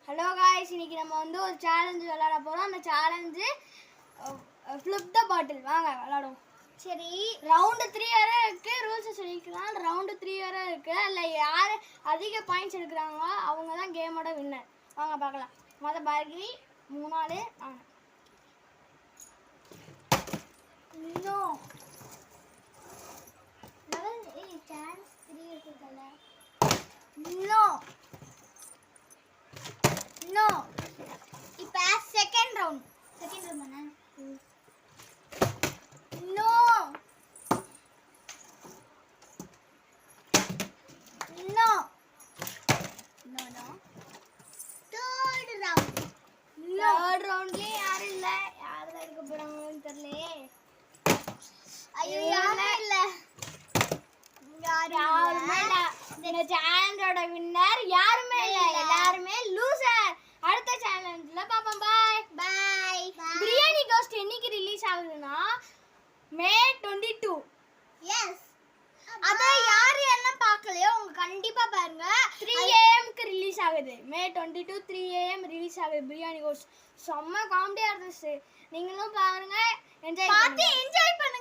Hello guys, இன்னைக்கு நம்ம வந்து ஒரு சேலஞ்சு விளையாட போகிறோம். அந்த சேலஞ்சு ஃப்ளிப் த பாட்டில். வாங்க விளையாடுவோம். சரி, ரவுண்டு 3 வரை இருக்குது. ரூல்ஸை சொல்லிக்கலாம். ரவுண்டு 3 வரை இருக்குது. அதில் யார் அதிக பாயிண்ட்ஸ் எடுக்கிறாங்களோ அவங்க தான் கேமோட வின்னர். வாங்க பார்க்கலாம். பார்கவி 3 நாள் வாங்க. இன்னும் சான்ஸ் 3 இருக்குல்ல. நோ இப்போ செகண்ட் ரவுண்ட் தானே. No no no no third ரவுண்ட்லேயே யாரும் இல்லை. யார் தான் இருக்க போகிறாங்கன்னு தெரியலையே. ஐயோ, யாரும் இல்லை. யாருமே இல்லை. இந்த சேலஞ்சோட வின்னர் யாருமே இல்லை. எல்லாருமே லூசர். அடுத்த சேலஞ்சில் பார்ப்போம். பாய் பாய். பிரியாணி கோஸ்ட் என்னைக்கு ரிலீஸ் ஆகுதுன்னா May 22. எஸ், அத யாரு என்ன பார்க்கலையோ அவங்க கண்டிப்பா பாருங்க. 3 AM க்கு ரிலீஸ் ஆகுது. May 22 3 AM ரிலீஸ் ஆகுது பிரியாணி கோஸ்ட். செம்ம காமெடியா இருந்துச்சு. நீங்களும் பாருங்க, என்ஜாய் பண்ணுங்க.